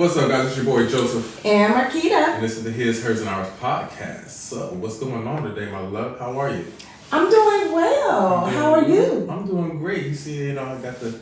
What's up, guys? It's your boy Joseph and Marquita. and this is the His, Hers, and Ours podcast. So, what's going on today, my love? How are you? I'm doing well. How are you? I'm doing great. You see, I got to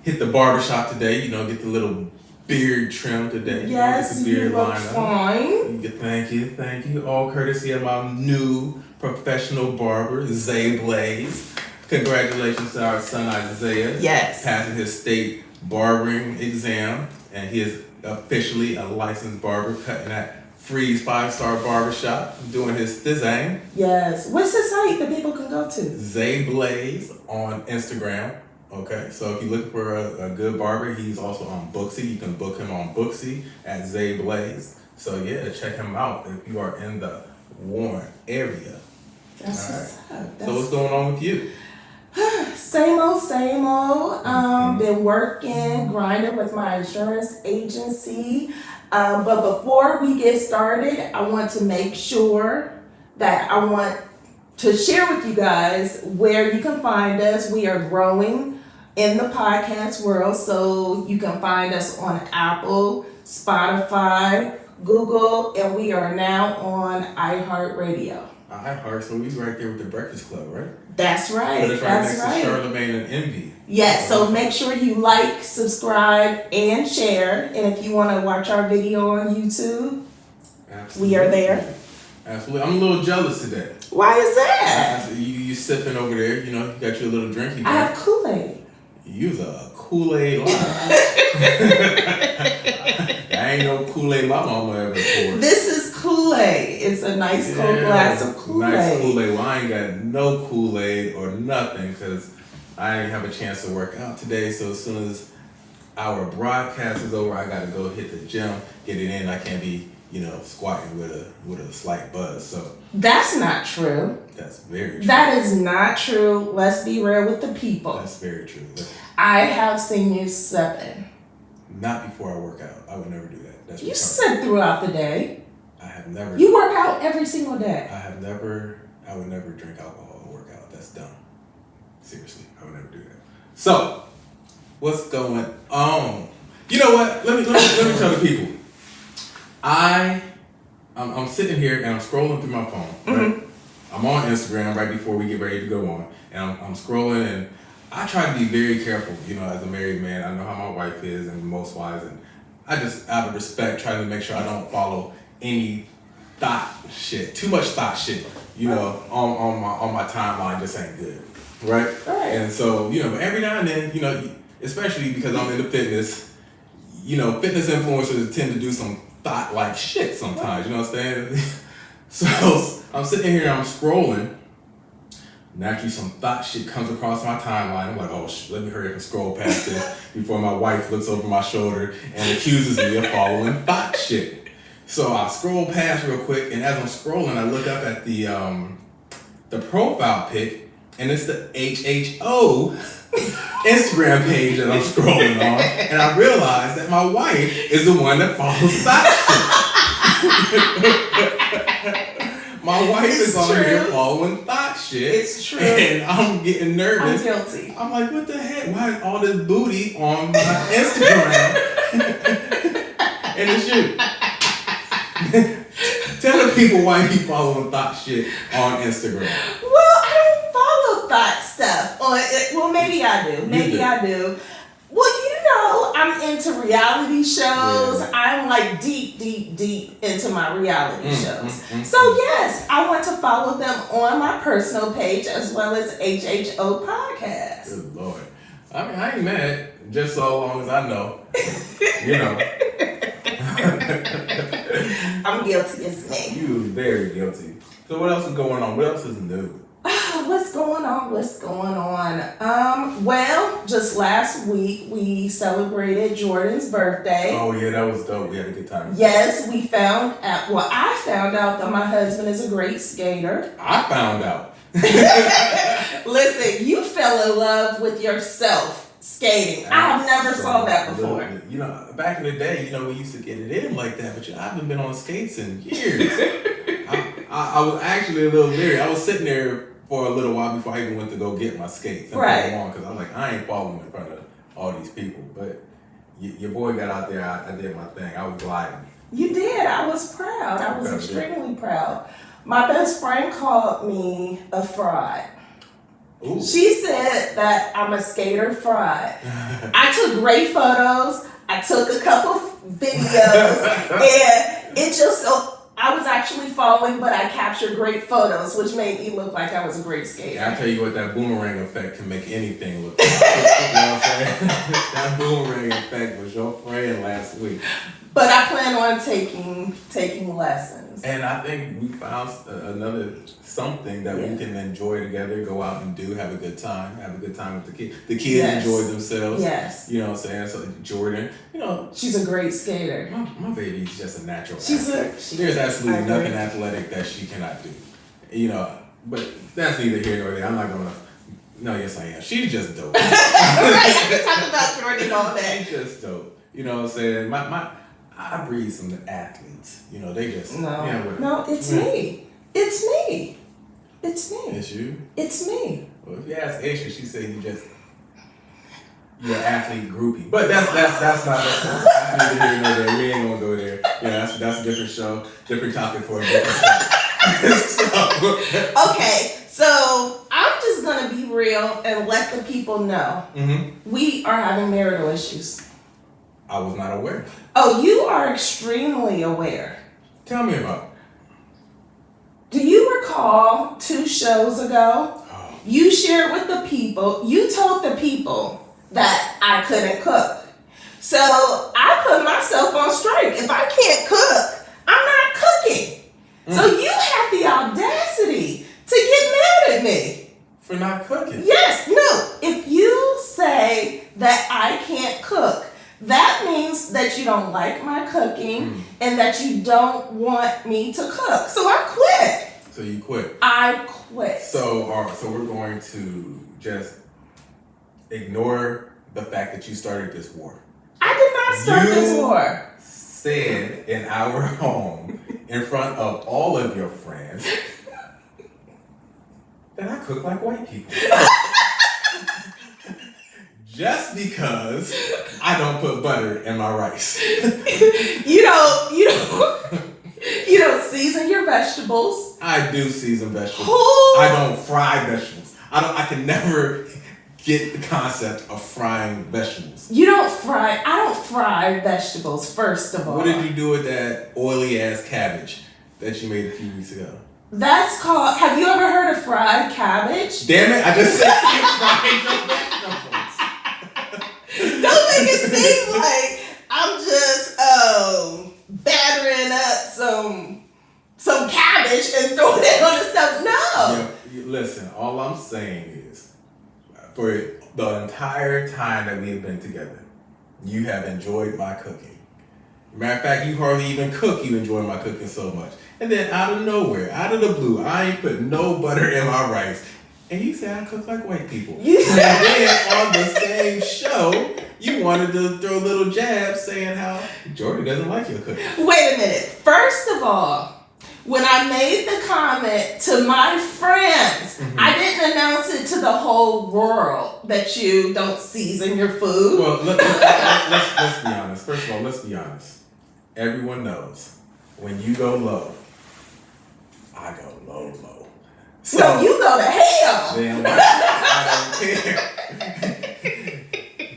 hit the barbershop today. Get the little beard trim today. Yes, get the beard you look line fine. Thank you. All courtesy of my new professional barber, Zay Blaze. Congratulations to our son Isaiah. Yes. Passing his state barbering exam, and he is officially a licensed barber, cutting at Freeze 5-star barbershop, doing his thing. Yes. What's the site that people can go to? Zay Blaze on Instagram. Okay, so if you're looking for a good barber, he's also on Booksy. You can book him on Booksy at Zay Blaze. So yeah, check him out if you are in the Warren area. That's All what's right. up. So what's going on with you? Same old, same old. Been working, grinding with my insurance agency. But before we get started, I want to make sure that I want to share with you guys where you can find us. We are growing in the podcast world, so you can find us on Apple, Spotify, Google, and we are now on iHeartRadio. iHeart, so he's right there with the Breakfast Club, right? That's right. That's That's next right. to Charlemagne and Envy. Yes, so make sure you like, subscribe, and share. And if you want to watch our video on YouTube, Absolutely. we are there. Absolutely. I'm a little jealous today. Why is that? You sipping over there, you got your little drinky. I have Kool-Aid. You was a Kool-Aid llama. I ain't no Kool-Aid llama I'm ever for. This is Kool-Aid. It's a nice cold glass of Kool-Aid. Nice Kool-Aid. Well, I ain't got no Kool-Aid or nothing because I didn't have a chance to work out today. So as soon as our broadcast is over, I got to go hit the gym, get it in. I can't be, squatting with a slight buzz. So That's not true. that's very true. That is not true. Let's be real with the people. That's very true. I have seen you sipping. Not before I work out. I would never do that. That's You retarded. sip throughout the day. I have never. You work out every single day. I would never drink alcohol or work out. That's dumb. Seriously, I would never do that. So, what's going on? You know what? Let me tell the people. I'm sitting here and I'm scrolling through my phone. Right? Mm-hmm. I'm on Instagram right before we get ready to go on, and I'm scrolling, and I try to be very careful. As a married man, I know how my wife is and most wives, and I just, out of respect, try to make sure I don't follow any thought shit, too much thought shit. On my timeline just ain't good, right? And so every now and then, especially because I'm into fitness, fitness influencers tend to do some thought like shit sometimes. You know what I'm saying? So I'm sitting here and I'm scrolling. Naturally, some thought shit comes across my timeline. I'm like, oh, let me hurry up and scroll past this before my wife looks over my shoulder and accuses me of following thought shit. So I scroll past real quick, and as I'm scrolling, I look up at the profile pic, and it's the HHO Instagram page that I'm scrolling on, and I realize that my wife is the one that follows thought shit. My wife is on here following thought shit. It's true. And I'm getting nervous. I'm guilty. I'm like, what the heck? Why is all this booty on my Instagram? And it's you. Tell the people why you following thought shit on Instagram. Well, I don't follow thought stuff. Well, maybe I do. Maybe I do. Well, I'm into reality shows. Yeah. I'm like deep into my reality shows. So yes, I want to follow them on my personal page as well as HHO Podcast. Good Lord. I mean, I ain't mad just so long as I know. I'm guilty as me. You was very guilty. So what else is going on? What else is new? What's going on? Well, just last week we celebrated Jordan's birthday. Oh yeah, that was dope. We had a good time. Yes, I found out that my husband is a great skater. I found out. Listen, you fell in love with yourself skating. I have never saw that before. Back in the day, we used to get it in like that, but I haven't been on skates in years. I was actually a little leery. I was sitting there for a little while before I even went to go get my skates. And right. Because I'm like, I ain't falling in front of all these people. But your boy got out there. I did my thing. I was gliding. You did. I was proud. I was extremely proud. My best friend called me a fraud. Ooh. She said that I'm a skater fraud. I took great photos. I took a couple videos, and it just so I was actually falling, but I captured great photos, which made me look like I was a great skater. I tell you what, that boomerang effect can make anything look. You know what I'm saying? That boomerang effect was your friend last week. But I plan on taking lessons. And I think we found another something that we can enjoy together, go out and do, have a good time with the kids. The kids enjoy themselves. Yes. You know what I'm saying? So Jordan, she's a great skater. My baby's just a natural There's absolutely nothing athletic that she cannot do. But that's neither here nor there. I'm not gonna. No, yes I am. She's just dope. Right, I can talk about Jordan all day. She's just dope. You know what I'm saying? I breed some athletes. They just No, it's me. It's me. It's me. It's you. It's me. Well, if you ask Aisha, she said you're an athlete groupie. But that's neither here nor there. We ain't gonna go there. That's a different show, different topic for a different show. Okay, so I'm just gonna be real and let the people know we are having marital issues. I was not aware. Oh, you are extremely aware. Tell me about it. Do you recall 2 shows ago, you shared with the people, you told the people that I couldn't cook. So I put myself on strike. If I can't cook, I'm not cooking. So you have the audacity to get mad at me. For not cooking? Yes, no. If you say that I can't cook, that means that you don't like my cooking and that you don't want me to cook. So I quit. So you quit? I quit. So we're going to just ignore the fact that you started this war. I did not start this war. Said in our home, in front of all of your friends, that I cook like white people. Just because I don't put butter in my rice. You don't season your vegetables. I do season vegetables. Who? I don't fry vegetables. I can never get the concept of frying vegetables. I don't fry vegetables, first of all. What did you do with that oily ass cabbage that you made a few weeks ago? That's called, have you ever heard of fried cabbage? Damn it, I just said you fried your vegetables. Don't make it seem like I'm just battering up some cabbage and throwing it on the stuff. No. Listen, all I'm saying is, for the entire time that we have been together, you have enjoyed my cooking. Matter of fact, you hardly even cook. You enjoy my cooking so much. And then out of nowhere, out of the blue, I ain't put no butter in my rice. And you say I cook like white people. And then on the same show, you wanted to throw little jabs saying how Jordan doesn't like your cooking. Wait a minute. First of all, when I made the comment to my friends, I didn't announce it to the whole world that you don't season your food. Well, let's be honest. First of all, let's be honest. Everyone knows when you go low, I go low. So you go to hell. Damn right. I don't care.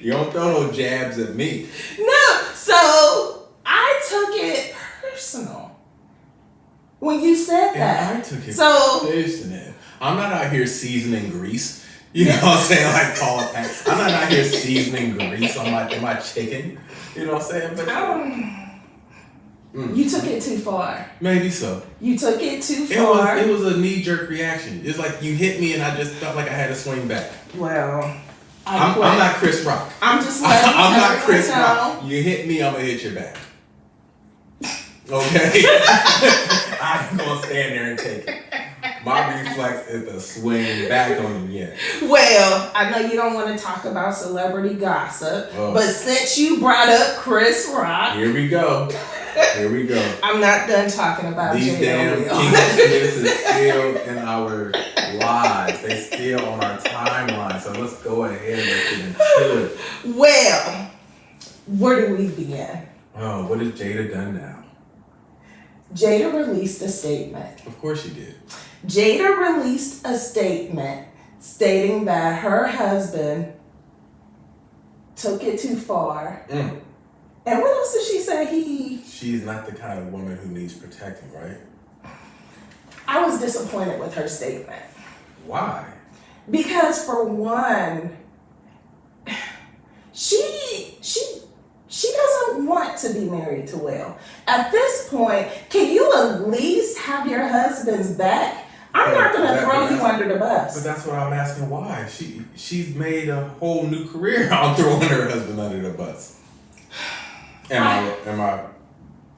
You don't throw no jabs at me. No. So I took it personal when you said that. And I took it personal. I'm not out here seasoning grease. You know what I'm saying? Like Paul Pack. I'm not out here seasoning grease on my chicken. You know what I'm saying? But you took it too far. Maybe so. You took it too far. It was a knee-jerk reaction. It's like you hit me and I just felt like I had to swing back. Well, I'm not Chris Rock. I'm just letting I'm not Chris know. Rock. You hit me, I'm gonna hit your back. Okay? I'm gonna stand there and take it. My reflex is to swing back on you again. Well, I know you don't want to talk about celebrity gossip, but since you brought up Chris Rock, Here we go. I'm not done talking about These Jada. damn Pinkett is still in our lives. They still on our timeline. So let's go ahead and let's get into it. Well, Where do we begin? Oh, what has Jada done now? Jada released a statement. Of course she did. Jada released a statement stating that her husband took it too far. Mm. And what else did she say? She's not the kind of woman who needs protecting, right? I was disappointed with her statement. Why? Because for one, she doesn't want to be married to Will. At this point, can you at least have your husband's back? I'm not gonna throw you under the bus. But that's what I'm asking. Why? She's made a whole new career on throwing her husband under the bus. Am I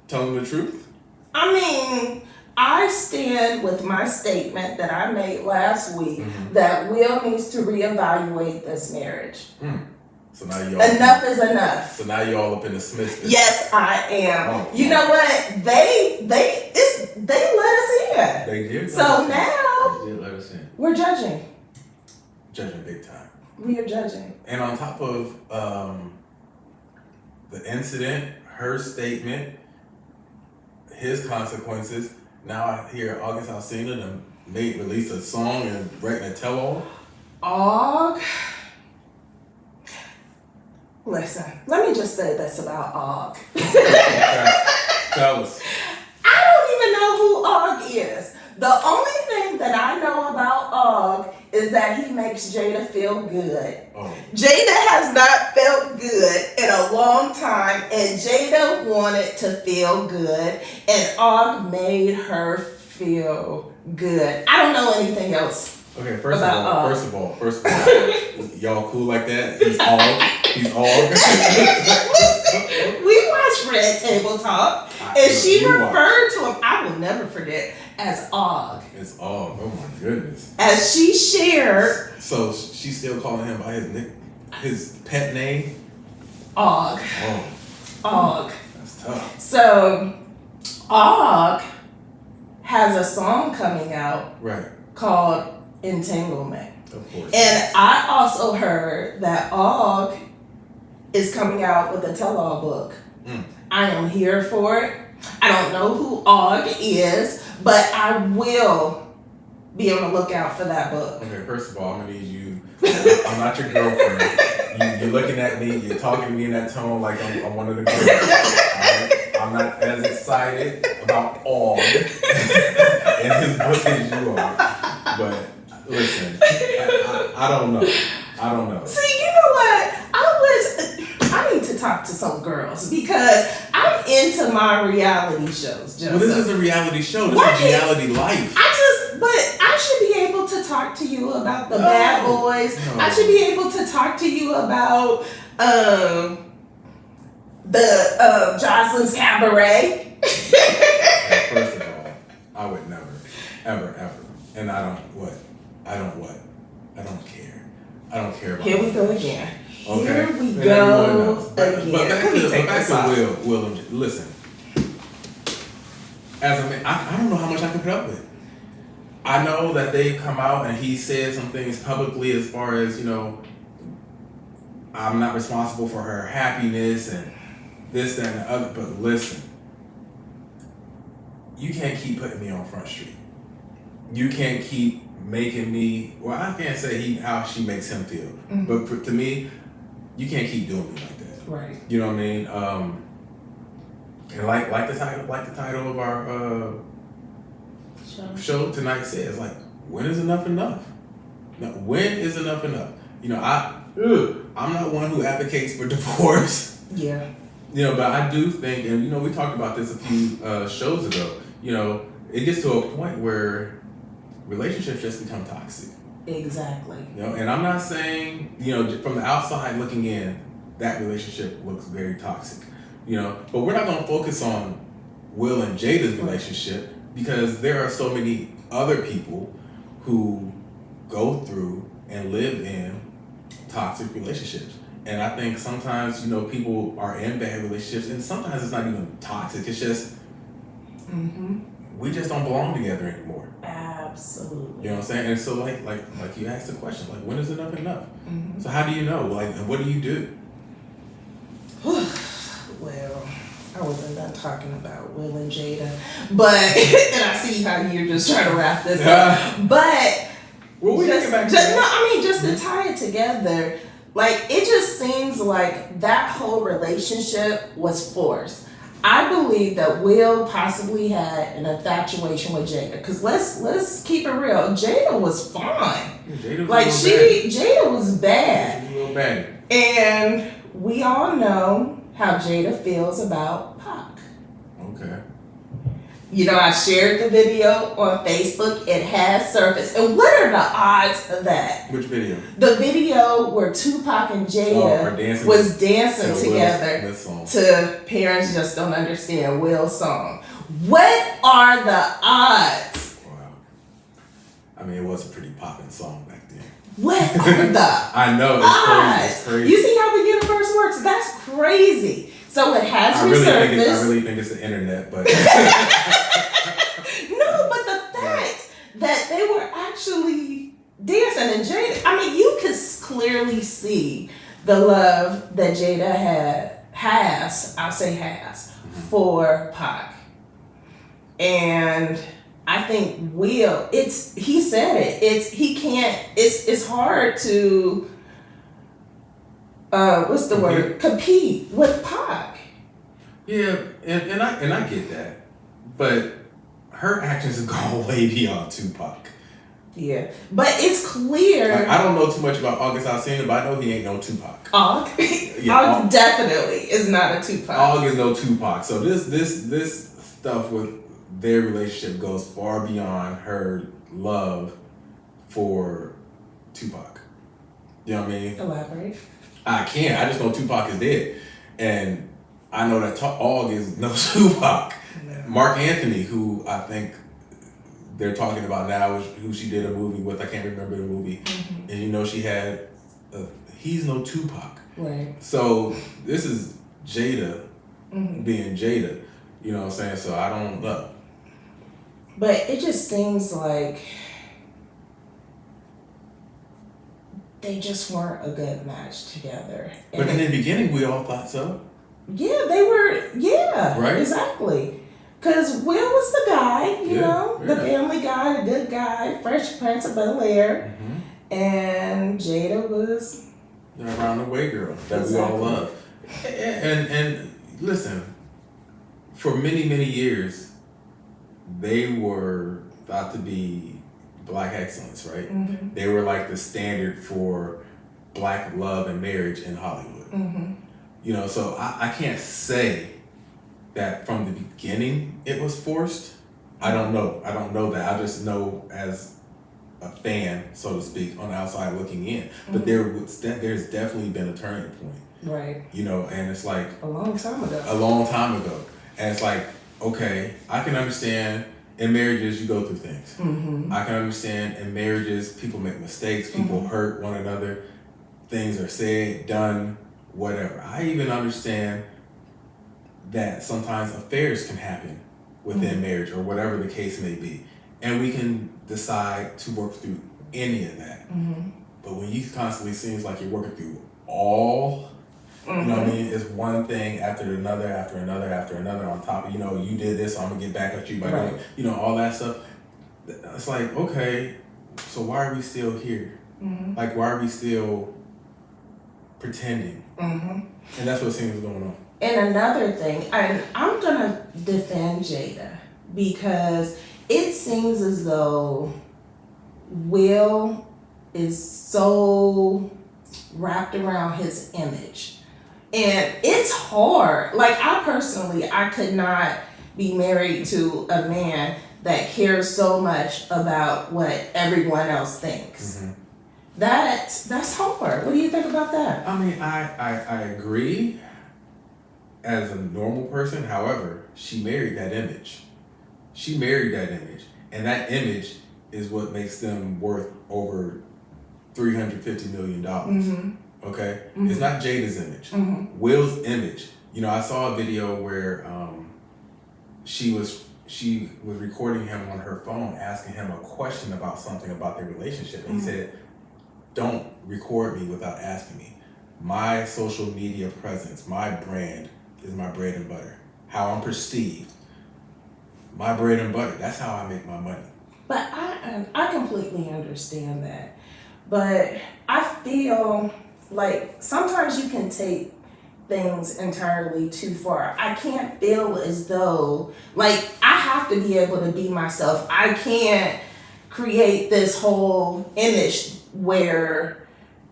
telling the truth? I mean, I stand with my statement that I made last week that Will needs to reevaluate this marriage. So now y'all Enough is enough. So now y'all up in the Smith. Yes, I am. Oh, you know what? They let us in. They did. So now They did let us in. we're judging. Judging big time. We are judging. And on top of the incident, her statement, his consequences, now I hear August Alsina and released a song and writing a tell-all. Og. Listen, let me just say this about Og. Tell us. I don't even know who Og is. The only thing that I know about Og is that he makes Jada feel good. Oh. Jada has not felt good in a long time, and Jada wanted to feel good, and Og made her feel good. I don't know anything else. Okay, first of all, y'all cool like that? He's Og. We watched Red Table Talk, and she referred to him, I will never forget, as Og. It's Og. Oh my goodness. As she shared. So she's still calling him by his pet name? Og. Oh. Og. That's tough. So, Og has a song coming out called Entanglement. Of course. And I also heard that Og is coming out with a tell-all book. I am here for it. I don't know who Og is, but I will be on the lookout for that book. Okay, first of all, I'm gonna need you. I'm not your girlfriend. You're looking at me. You're talking to me in that tone like I'm one of the girls. Right? I'm not as excited about Og in his book as you are. But listen, I don't know. I don't know. See, you know what? I need to talk to some girls because I'm into my reality shows, Joseph. Well, this is a reality show. This is reality life. But I should be able to talk to you about the bad boys. No. I should be able to talk to you about the Jocelyn's Cabaret. First of all, I would never, ever. And I don't care. I don't care about Here we go again. Okay. Here we go again. But back to Will and listen. As a man, I don't know how much I can put up with. I know that they've come out and he said some things publicly as far as, I'm not responsible for her happiness and this, that, and the other. But listen, you can't keep putting me on Front Street. You can't keep making me, well, I can't say how she makes him feel. But to me, you can't keep doing me like that. Right. You know what I mean? And like the title of our show tonight says, like, when is enough enough? No, when is enough enough? I'm not one who advocates for divorce. Yeah. But I do think, and we talked about this a few shows ago. It gets to a point where relationships just become toxic. Exactly. And I'm not saying, from the outside looking in, that relationship looks very toxic. But we're not going to focus on Will and Jada's relationship because there are so many other people who go through and live in toxic relationships. And I think sometimes, people are in bad relationships and sometimes it's not even toxic. It's just, we just don't belong together anymore. Absolutely. You know what I'm saying? And so like you asked the question, like, when is enough enough? So how do you know? Like, and what do you do? I wasn't done talking about Will and Jada, but and I see how you're just trying to wrap this up. But Well, we just, get back to just that. no, I mean just to tie it together, like it just seems like that whole relationship was forced. I believe that Will possibly had an infatuation with Jada, because let's keep it real. Jada was fine. Jada was Like a little Jada was bad. bad. She was a little bad. And we all know how Jada feels about Pac. Okay. You know, I shared the video on Facebook. It has surfaced. And what are the odds of that? Which video? The video where Tupac and Jada was dancing together to Parents Just Don't Understand, Will's song. What are the odds? Wow. I mean, it was a pretty popping song back then. What are the I know, it's odds? crazy. It's crazy. You see how the universe works? That's crazy. So it has resurfaced. I really think it's the internet, but no, but the fact that they were actually dancing and Jada, I mean, you could clearly see the love that Jada has for Pac. And I think Will, he said it. It's hard to what's the word? Compete with Pac. yeah, and I get that, but her actions have gone way beyond Tupac. Yeah, but it's clear. Like, I don't know too much about August Alsina, but I know he ain't no Tupac. Og definitely is not a Tupac. Og is no Tupac. So this stuff with their relationship goes far beyond her love for Tupac. You know what I mean? Elaborate. I can't. I just know Tupac is dead, and I know that Og is no Tupac. Yeah. Mark Anthony, who I think they're talking about now, who she did a movie with. I can't remember the movie, and you know she had. He's no Tupac. Right. So this is Jada being Jada. You know what I'm saying? So I don't know. But it just seems like they just weren't a good match together. But in the beginning, we all thought so. Yeah, they were. Yeah, Right? Exactly. Because Will was the guy, you know, the yeah. family guy, the good guy, Fresh Prince of Bel-Air. And Jada was the around the way girl that we all love. And listen, for many years, they were thought to be Black excellence, right? They were like the standard for Black love and marriage in Hollywood. You know, so I can't say that from the beginning it was forced. I don't know. I don't know that. I just know as a fan, so to speak, on the outside looking in. But there's definitely been a turning point. right You know, and it's like a long time ago. a long time ago. And it's like, okay, I can understand in marriages you go through things. I can understand in marriages people make mistakes, people hurt one another, things are said, done, whatever. I even understand that sometimes affairs can happen within marriage or whatever the case may be. And we can decide to work through any of that. But when you constantly seems like you're working through all, you know what I mean? It's one thing after another, after another, after another on top of, you know, you did this, so I'm gonna get back at you by doing, you know, all that stuff. It's like, okay, so why are we still here? Like, why are we still pretending? And that's what seems going on. And another thing, and I'm gonna defend Jada because it seems as though Will is so wrapped around his image. And it's hard. Like, I could not be married to a man that cares so much about what everyone else thinks. That's hard. What do you think about that? I mean, I agree as a normal person. However, she married that image. And that image is what makes them worth over $350 million. Okay? It's not Jada's image. Will's image. You know, I saw a video where she was recording him on her phone, asking him a question about something about their relationship. And he said, "Don't record me without asking me. My social media presence, my brand is my bread and butter. how I'm perceived, my bread and butter. That's how I make my money. But I completely understand that. But I feel like sometimes you can take things entirely too far. I can't feel as though, like, I have to be able to be myself. I can't create this whole image where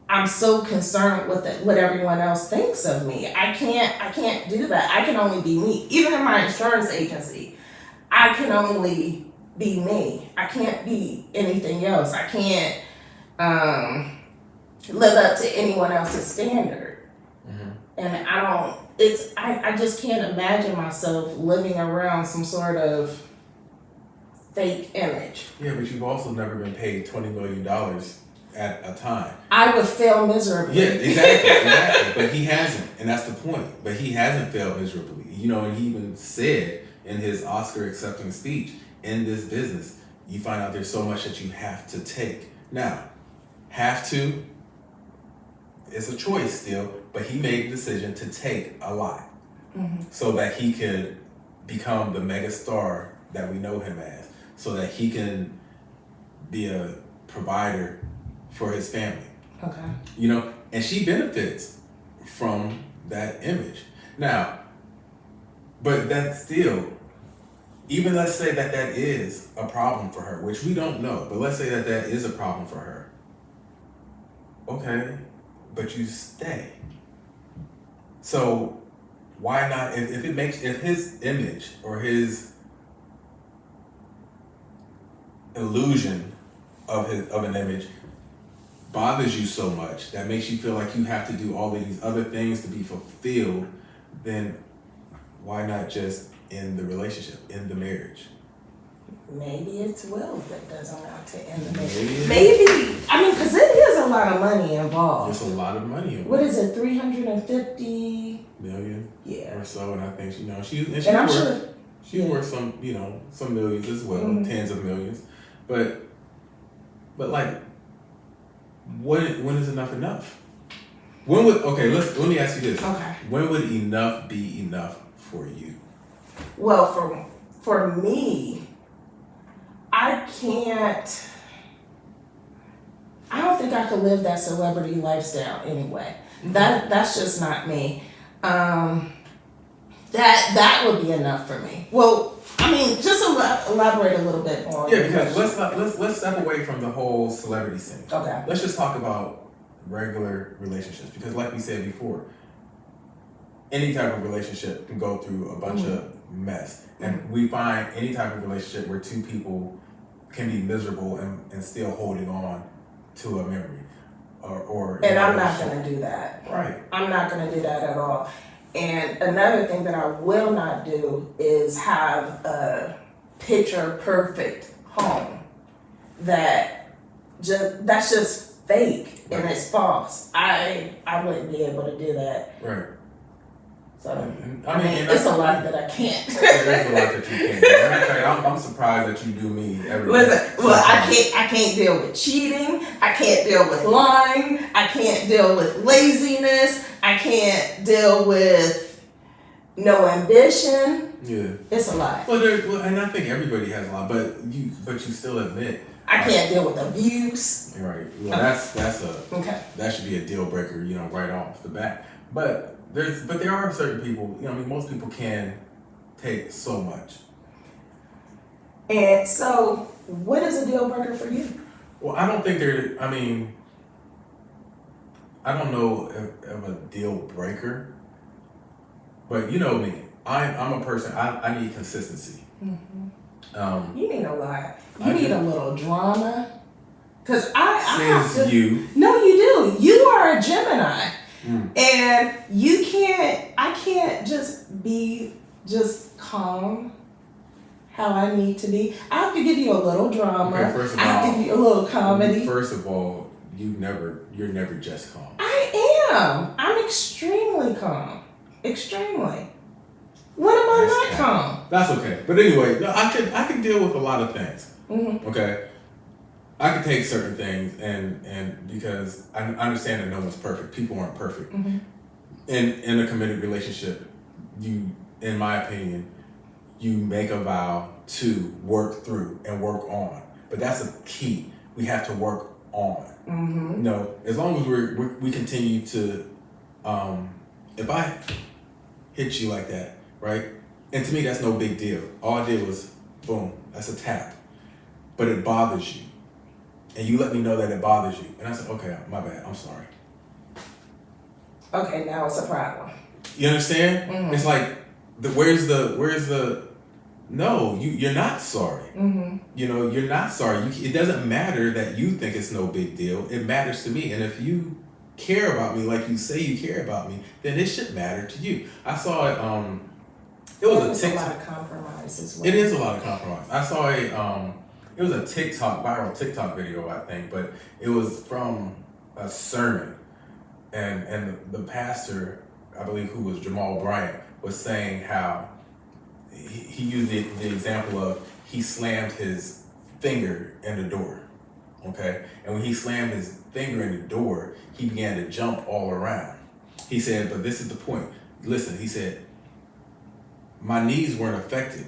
I'm so concerned with what everyone else thinks of me. I can't do that. I can only be me. Even in my insurance agency, I can only be me. I can't be anything else. I can't live up to anyone else's standard. Mm-hmm. And I just can't imagine myself living around some sort of fake image. Yeah, but you've also never been paid $20 million at a time. I would fail miserably. Yeah, exactly. But he hasn't, and that's the point. But he hasn't failed miserably. You know, and he even said in his Oscar accepting speech, in this business, you find out there's so much that you have to take. Now, have to, it's a choice still, but he made the decision to take a lot so that he could become the mega star that we know him as, so that he can be a provider for his family. Okay. You know, and she benefits from that image. Now, but that still, even let's say that is a problem for her, which we don't know, but let's say that is a problem for her. Okay, but you stay. So why not, if his image or his illusion of an image bothers you so much that makes you feel like you have to do all of these other things to be fulfilled, then why not just end the relationship, end the marriage? Maybe it's will that doesn't want to end the marriage. Maybe. I mean, because it is a lot of money involved. It's a lot of money involved. What is it, 350 million? Yeah. Or so, and I think she's worth some millions as well, tens of millions. But like, when is enough? Let me ask you this. Okay. When would enough be enough for you? Well, for me, I don't think I could live that celebrity lifestyle anyway. Mm-hmm. That's just not me. That would be enough for me. Well, I mean, just elaborate a little bit more. Yeah, because let's step away from the whole celebrity scene. Okay. Let's just talk about regular relationships, because like we said before, any type of relationship can go through a bunch of mess, and we find any type of relationship where two people can be miserable and still holding on to a memory, and I'm not going to do that. Right. I'm not going to do that at all. And another thing that I will not do is have a picture perfect home that's just fake and it's false. I wouldn't be able to do that. Right. So I mean, it's a lot that I can't. There's a lot that you can't do. I'm surprised that you do me every day. Listen, well, I can't deal with cheating. I can't deal with lying. I can't deal with laziness. I can't deal with no ambition. Yeah. It's a lot. Well, and I think everybody has a lot, but you still admit I can't deal with abuse. Right. Well, that should be a deal breaker, right off the bat. But there are certain people, most people can take so much. And so, what is a deal breaker for you? Well, I don't think I don't know of a deal breaker, but you know me, I'm a person, I need consistency. Mm-hmm. You need a lot. You need a little drama. Because I have to. You. No, you do. You are a Gemini. And I can't just be calm how I need to be. I have to give you a little drama. Okay, first of I have to give you a little comedy. First of all, you're never just calm. I am. I'm extremely calm. Extremely. When am I not calm? That's okay. But anyway, I can deal with a lot of things. Mm-hmm. Okay. I can take certain things and because I understand that no one's perfect. People aren't perfect. Mm-hmm. In a committed relationship, in my opinion, you make a vow to work through and work on. But that's a key. We have to work on. Mm-hmm. You know, as long as we continue to, if I hit you like that, right? And to me, that's no big deal. All I did was, boom, that's a tap. But it bothers you. And you let me know that it bothers you. And I said, okay, my bad, I'm sorry. Okay, now it's a problem. You understand? Mm-hmm. It's like, where's the, no, you're not sorry. Mm-hmm. You know, you're not sorry. It doesn't matter that you think it's no big deal. It matters to me. And if you care about me like you say you care about me, then it should matter to you. I saw it, it was a TikTok. lot of compromise as well. It is a lot of compromise. I saw it was a viral TikTok video, I think, but it was from a sermon. And the pastor, I believe, who was Jamal Bryant, was saying how he used the example of he slammed his finger in the door, okay? And when he slammed his finger in the door, he began to jump all around. He said, but this is the point. Listen, he said, my knees weren't affected,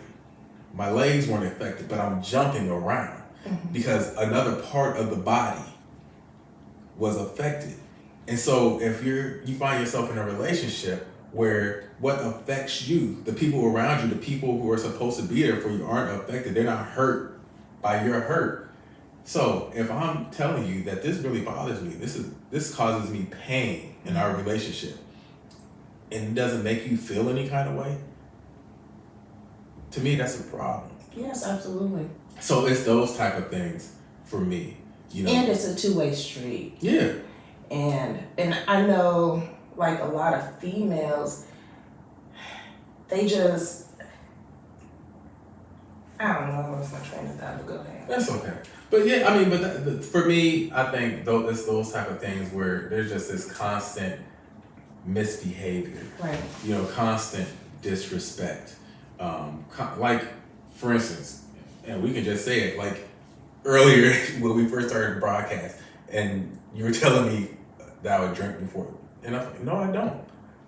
my legs weren't affected, but I'm jumping around because another part of the body was affected. And so if you find yourself in a relationship where what affects you, the people around you, the people who are supposed to be there for you aren't affected, they're not hurt by your hurt. So if I'm telling you that this really bothers me, this causes me pain in our relationship, and it doesn't make you feel any kind of way, to me that's a problem. Yes, absolutely. So it's those type of things for me, you know. And it's a two-way street. Yeah. And I know, like, a lot of females, they just, I don't know, I lost my train of thought, but go ahead. That's okay. But yeah, I mean, but for me, I think it's those type of things where there's just this constant misbehavior. Right. You know, constant disrespect. Like, for instance, and we can just say it, like earlier when we first started the broadcast, and you were telling me that I would drink before, and I was like, no, I don't.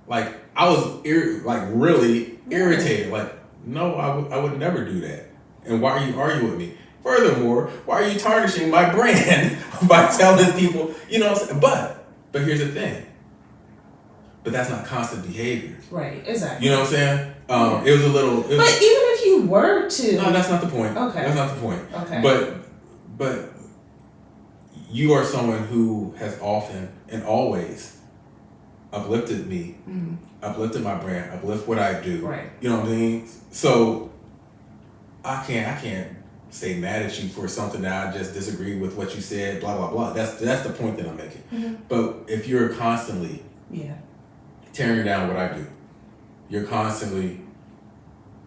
Like, I was really irritated. Like, no, I would never do that. And why are you arguing with me? Furthermore, why are you tarnishing my brand by telling people, you know what I'm saying? But here's the thing. But that's not constant behavior. Right, exactly. You know what I'm saying? It was a little. But even if you were to. No, that's not the point. Okay. That's not the point. Okay. But you are someone who has often and always uplifted me, uplifted my brand, uplift what I do. Right. You know what I mean? So I can't stay mad at you for something that I just disagree with what you said, blah blah blah. That's the point that I'm making. Mm-hmm. But if you're constantly tearing down what I do, you're constantly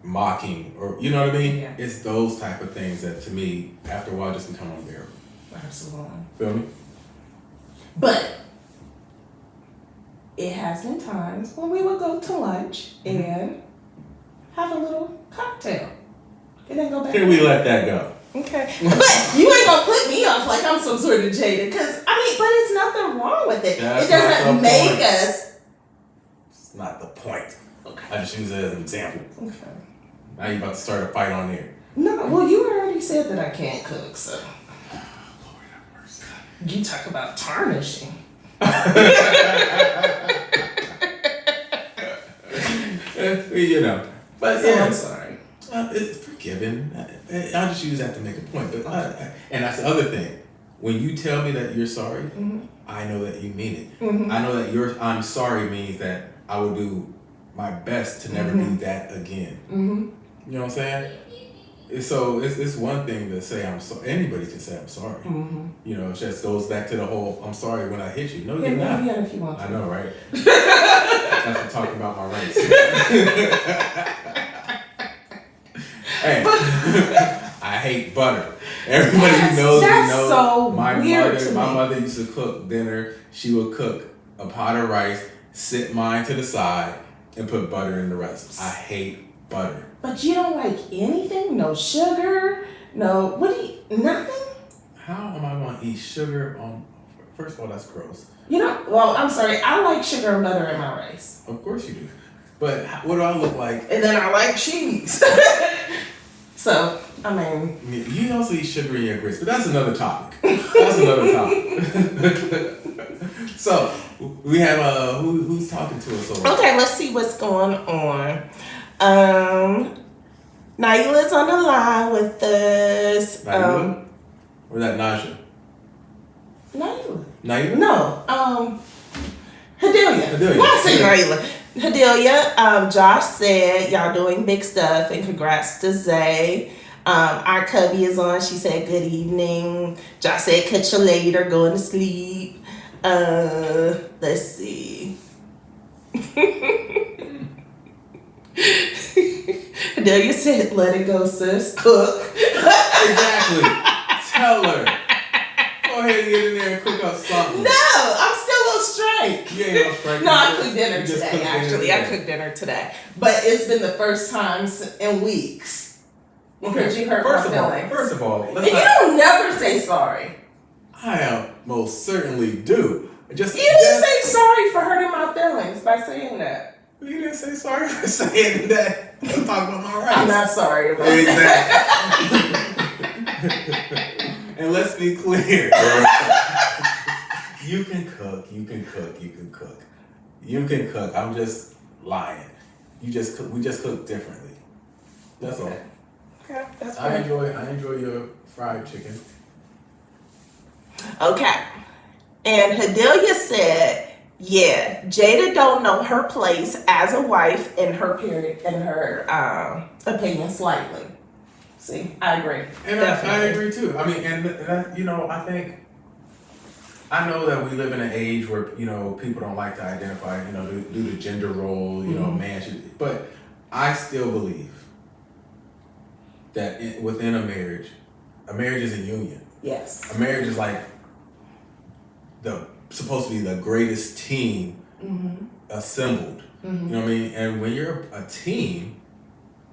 mocking, or you know what I mean? Yeah. It's those type of things that to me, after a while, just become unbearable. Absolutely. Feel me? But it has been times when we would go to lunch and have a little cocktail. It ain't go back. Can we let that go? Okay. But you ain't gonna put me off like I'm some sort of Jada, because I mean, but it's nothing wrong with it. That's it doesn't not the make point. us. It's not the point. Okay. I just use it as an example. Okay. Now you're about to start a fight on there. No, well, you already said that I can't cook, so. Lord have mercy. You talk about tarnishing. You know, but So yeah, I'm sorry. It's forgiven. I'll just use that to make a point. But and that's the other thing. When you tell me that you're sorry, I know that you mean it. I know that I'm sorry means that I will do my best to never do that again. You know what I'm saying? So it's one thing to say I'm sorry. Anybody can say I'm sorry. You know, it just goes back to the whole I'm sorry when I hit you. No, you're not. Yeah, if you want to. I know, right? That's what talking about my rights. Hey, I hate butter. Everybody who knows me knows so my weird mother. to My me. mother used to cook dinner. She would cook a pot of rice, sit mine to the side, and put butter in the rest. I hate butter. But you don't like anything? No sugar? No, nothing? How am I going to eat sugar on? First of all, that's gross. You know, well, I'm sorry. I like sugar and butter in my rice. Of course you do. But what do I look like? And then I like cheese. So, I mean. You also eat sugar in your grits, but that's another topic. That's another topic. So, we have, who's talking to us over? Okay, let's see what's going on. Naila's on the line with us. Naila? Or is that Naja? Naila? Naila? No, Hadelia. Hadelia. Why say Naila? Hadelia, Josh said y'all doing big stuff and congrats to Zay. Our cubby is on. She said good evening. Josh said catch you later, going to sleep. Let's see. Hadelia said let it go, sis. Cook. Exactly. Tell her. Go ahead and get in there and cook up something. No, I'm still on strike. You ain't on strike. No, I cooked dinner You just today, cooked dinner actually. today. I cooked dinner today. But it's been the first time in weeks. Because you hurt my feelings. First of all, And you don't never say sorry. I most certainly do. You didn't say sorry for hurting my feelings by saying that. You didn't say sorry for saying that. I'm talking about my rights. I'm not sorry about Exactly. And let's be clear. You can cook. You can cook. You can cook. You can cook. I'm just lying. You just cook. We just cook differently. That's all. Okay, that's I fine. enjoy your fried chicken. Okay. And Hadelia said, yeah, Jada don't know her place as a wife in her opinion slightly. See, I agree. And I agree too. I mean, and I know that we live in an age where, people don't like to identify, do the gender role, man should, but I still believe that within a marriage is a union. Yes. A marriage is like supposed to be the greatest team assembled. Mm-hmm. You know what I mean? And when you're a team,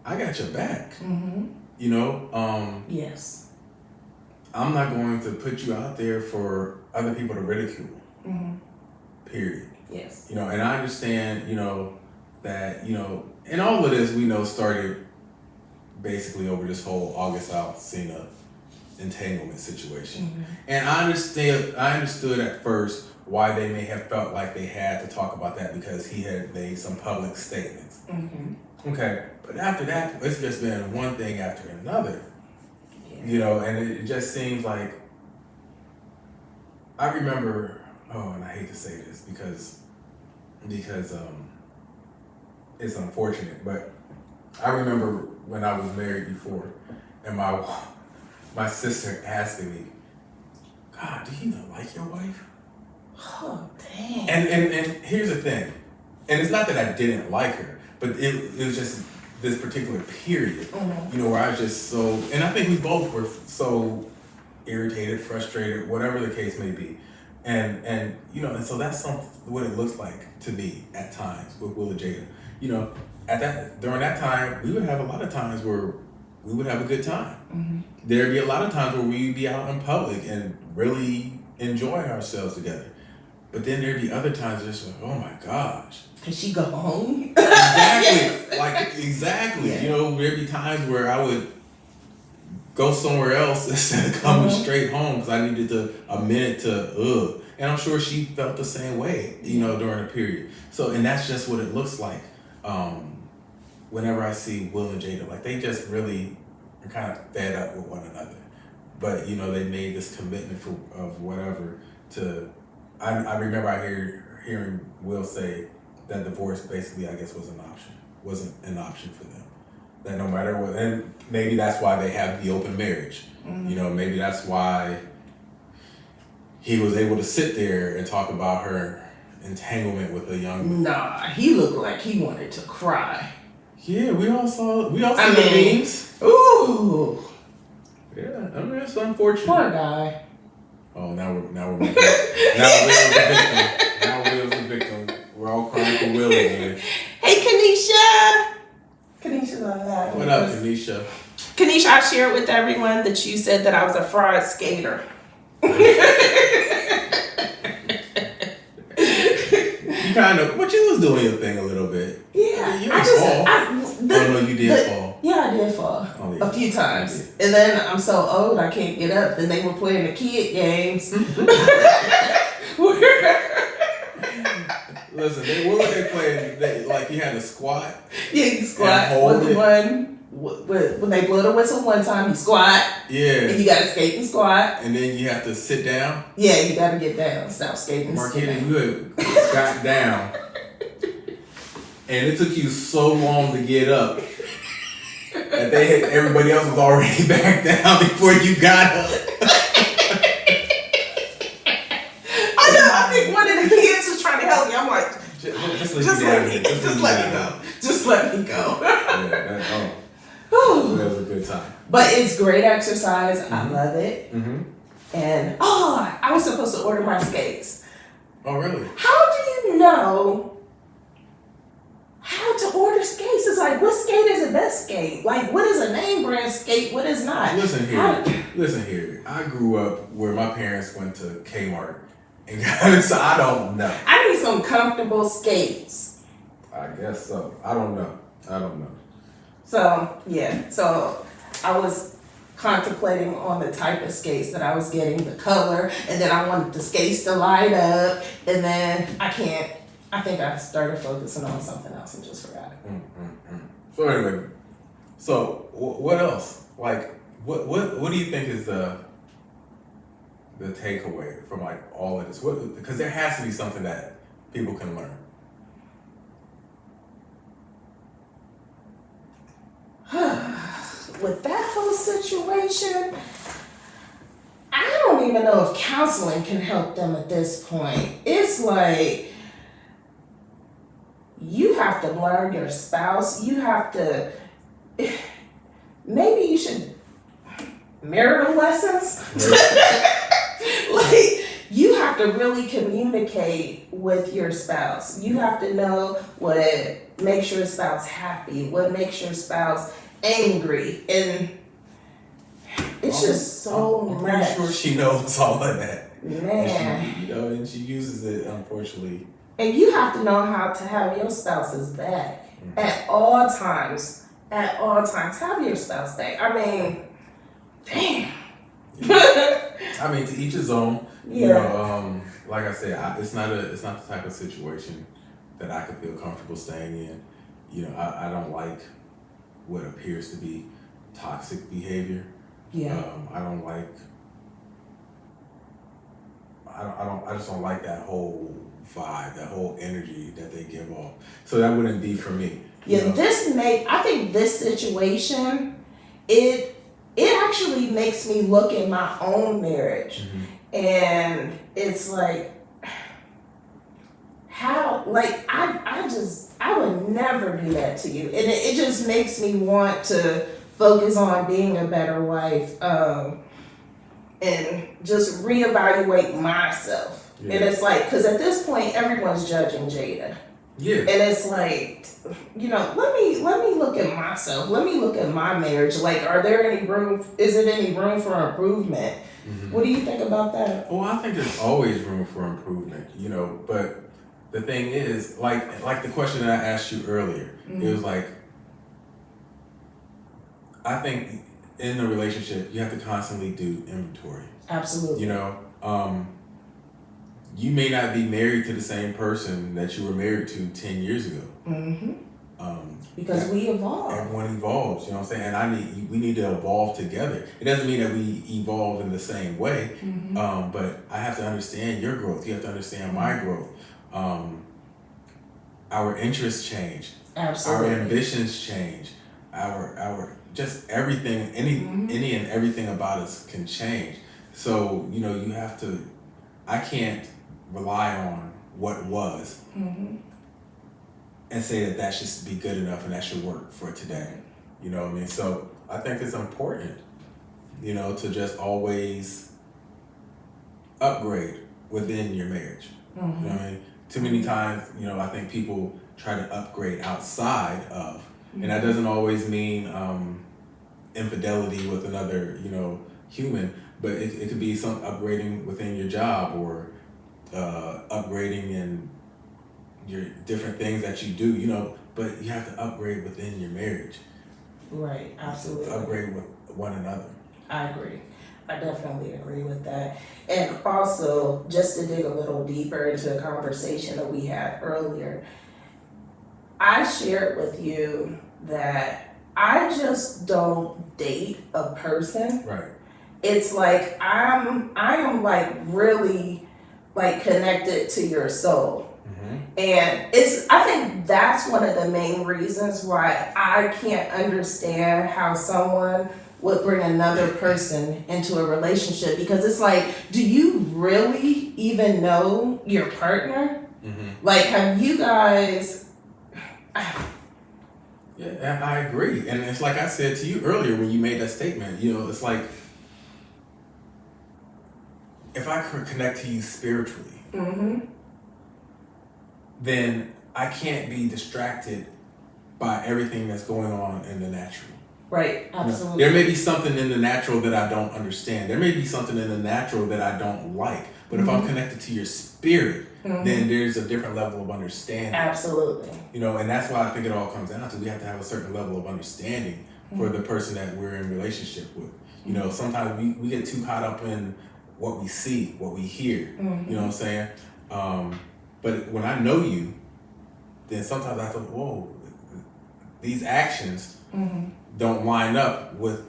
I got your back. Mm-hmm. Yes. I'm not going to put you out there for other people to ridicule. Mm-hmm. Period. Yes. And I understand, that, and all of this we know started basically over this whole August Alsina entanglement situation. Mm-hmm. And I understood at first why they may have felt like they had to talk about that because he had made some public statements. Mm-hmm. Okay, but after that, it's just been one thing after another. Yeah. And it just seems like, I remember, and I hate to say this because it's unfortunate, but I remember when I was married before, and my sister asking me, God, do you not like your wife? Oh, dang. And here's the thing, and it's not that I didn't like her, but it was just this particular period, Mm-hmm. where I was just so, and I think we both were so irritated, frustrated, whatever the case may be. And so that's what it looks like to me at times with Will and Jada. During that time, we would have a lot of times where we would have a good time. Mm-hmm. There'd be a lot of times where we'd be out in public and really enjoy ourselves together. But then there'd be other times just like, oh my gosh. Can she go home? Exactly. Exactly. Yeah. There'd be times where I would go somewhere else instead of coming straight home because I needed a minute to And I'm sure she felt the same way, during a period. So, and that's just what it looks like whenever I see Will and Jada. Like, they just really are kind of fed up with one another. But, they made this commitment of whatever to... I remember hearing Will say that divorce basically, I guess, wasn't an option for them. That no matter what... And maybe that's why they have the open marriage. Mm-hmm. Maybe that's why he was able to sit there and talk about her entanglement with a young man. Nah, he looked like he wanted to cry. Yeah, we all saw the memes. Ooh. Yeah, I mean, it's unfortunate. Poor guy. Oh, now we're Will's the victim. Now Will's the victim. We're all crying for Will again. Hey, Kanisha. Kanisha's on that. What up, Kanisha? Kanisha, I shared with everyone that you said that I was a fraud skater. You kind of, but you was doing your thing a little bit. Yeah, Yeah, You I didn't just, fall. I, Oh no, you did fall. Yeah, I did fall Oh, yeah. a few times, and then I'm so old I can't get up. Then they were playing the kid games. Listen, what were they playing? Like you had to squat. Yeah, you squat And hold with it. when they blow the whistle one time, you squat, Yeah. and you got to skate and squat. And then you have to sit down. Yeah, you got to get down, stop skating. Marquita, you had got down, and it took you so long to get up that everybody else was already back down before you got up. I know. I think one of the kids was trying to help me. I'm like, Just let me go. Just let me go. Yeah, that was a good time. But it's great exercise. I love it. Mm-hmm. And I was supposed to order my skates. Oh, really? How do you know how to order skates? It's like, what skate is the best skate? Like, what is a name brand skate? What is not? Listen here. I grew up where my parents went to Kmart, and so I don't know. I need some comfortable skates. I guess so. I don't know. So, yeah. So, I was contemplating on the type of skates that I was getting, the color, and then I wanted the skates to light up, and then I think I started focusing on something else and just forgot it. So anyway, what else? Like, what do you think is the takeaway from like all of this? Because there has to be something that people can learn. With that whole situation, I don't even know if counseling can help them at this point. It's like you have to learn your spouse. You have to, maybe you should, marital lessons. Like, you have to really communicate with your spouse. You have to know what makes your spouse happy, what makes your spouse angry, and it's just so I'm much. pretty sure she knows all of that. Man. And she uses it, unfortunately. And you have to know how to have your spouse's back at all times. At all times, have your spouse back. I mean, damn. I mean, to each his own. Yeah. You know, like I said, it's not the type of situation that I could feel comfortable staying in. You know, I don't like what appears to be toxic behavior. Yeah. I just don't like that whole vibe, that whole energy that they give off. So that wouldn't be for me. Yeah, You know? I think this situation, it actually makes me look at my own marriage. And it's like, how, like, I would never do that to you. And it just makes me want to focus on being a better wife, and just reevaluate myself. Yeah. And it's like, because at this point, everyone's judging Jada. Yeah. And it's like, you know, let me look at myself. Let me look at my marriage. Like, is it any room for improvement? What do you think about that? Well, I think there's always room for improvement, you know, but the thing is, like the question that I asked you earlier, it was like, I think in a relationship, you have to constantly do inventory. Absolutely. You know, you may not be married to the same person that you were married to 10 years ago. Because we evolve. Everyone evolves, you know what I'm saying? And we need to evolve together. It doesn't mean that we evolve in the same way, but I have to understand your growth. You have to understand my growth. Our interests change. Absolutely. Our ambitions change. Our just everything, any and everything about us can change. So, you know, I can't rely on what was and say that should be good enough and that should work for today. You know what I mean? So I think it's important, you know, to just always upgrade within your marriage. You know what I mean? Too many times, you know, I think people try to upgrade outside of, and that doesn't always mean infidelity with another, you know, human, but it could be some upgrading within your job or upgrading in your different things that you do, you know, but you have to upgrade within your marriage. Right, absolutely. To upgrade with one another. I agree. I definitely agree with that. And also, just to dig a little deeper into the conversation that we had earlier, I shared with you that I just don't date a person. Right. It's like I am like really like connected to your soul. And I think that's one of the main reasons why I can't understand how someone would bring another person into a relationship, because it's like, do you really even know your partner? Like, have you guys? Yeah, I agree. And it's like I said to you earlier when you made that statement, it's like, if I could connect to you spiritually, then I can't be distracted by everything that's going on in the natural. Right, absolutely. There may be something in the natural that I don't understand. There may be something in the natural that I don't like. But if I'm connected to your spirit, then there's a different level of understanding. Absolutely. And that's why I think it all comes down to, we have to have a certain level of understanding for the person that we're in relationship with. Sometimes we get too caught up in what we see, what we hear. You know what I'm saying? But when I know you, then sometimes I thought, whoa, these actions don't line up with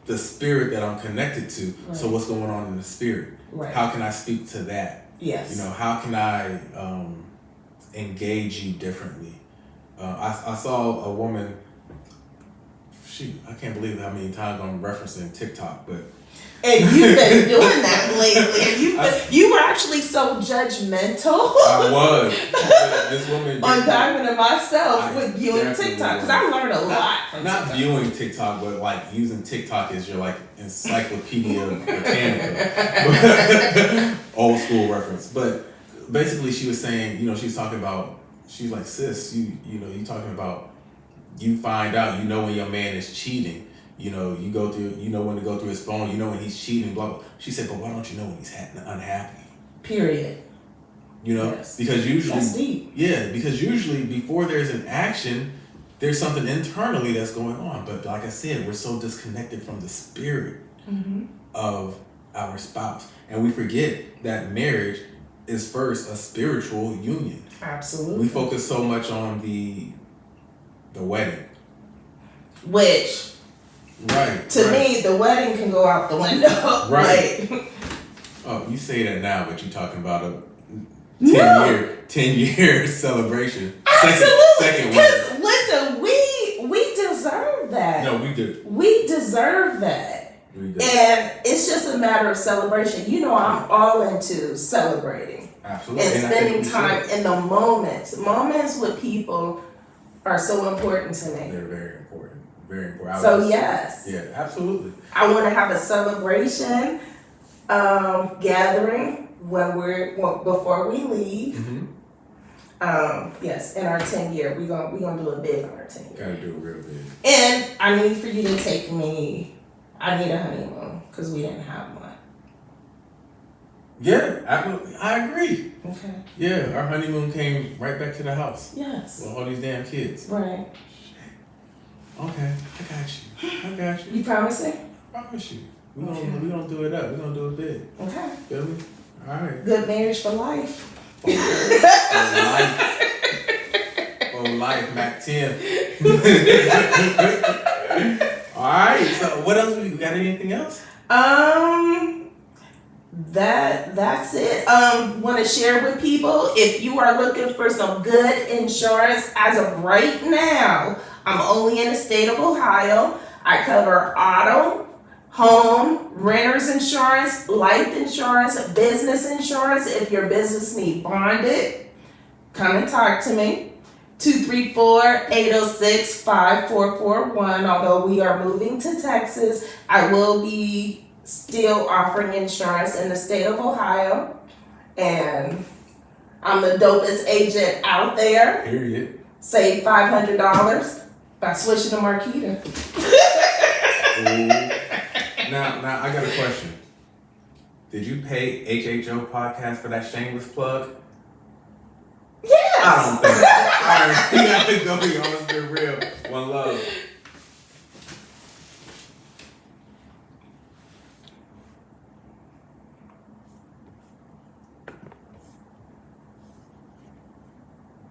the spirit that I'm connected to. Right. So what's going on in the spirit? Right. How can I speak to that? Yes. How can I engage you differently? I saw a woman, I can't believe how many times I'm referencing TikTok, but and you've been doing that lately. You were actually so judgmental. I was. This woman on Diamond and myself with viewing TikTok, because I learned a lot from not TikTok. Viewing TikTok, but like using TikTok as your like encyclopedia Britannica. Old school reference. But basically she was saying, she's talking about, she's like, sis, you talking about, you find out, when your man is cheating. You go through, when to go through his phone, when he's cheating, blah, blah. She said, but why don't you know when he's unhappy? Period. Yes. Because usually, that's deep. Yeah, because usually before there's an action, there's something internally that's going on. But like I said, we're so disconnected from the spirit of our spouse. And we forget that marriage is first a spiritual union. Absolutely. We focus so much on the wedding. Which... Right. To me, the wedding can go out the window. Right. Oh, you say that now, but you're talking about a 10-year celebration. Absolutely. Because listen, we deserve that. No, we do. We deserve that. We do. And it's just a matter of celebration. I'm all into celebrating. Absolutely. And spending time in the moments. Moments with people are so important to me. They're very important. Very important. So yes. Yeah, absolutely. I want to have a celebration gathering before we leave. Yes, in our 10-year, we're gonna do a big on our 10-year. Gotta do it real big. And I need for you to take me. I need a honeymoon because we didn't have one. Yeah, I agree. Okay. Yeah, our honeymoon came right back to the house. Yes. With all these damn kids. Right. Okay, I got you. You promising? I promise you. We gonna do it up. We gonna do it big. Okay. Feel me? All right. Good marriage for life. For life, Mac 10. All right. So what else? We got anything else? That's it. Want to share with people, if you are looking for some good insurance as of right now, I'm only in the state of Ohio. I cover auto, home, renter's insurance, life insurance, business insurance. If your business needs bonded, come and talk to me. 234-806-5441. Although we are moving to Texas, I will be still offering insurance in the state of Ohio. And I'm the dopest agent out there. Period. Save $500 by switching to Marquita. Now I got a question. Did you pay HHO podcast for that shameless plug? Yes. I don't think so. right, we gotta go, y'all. It's been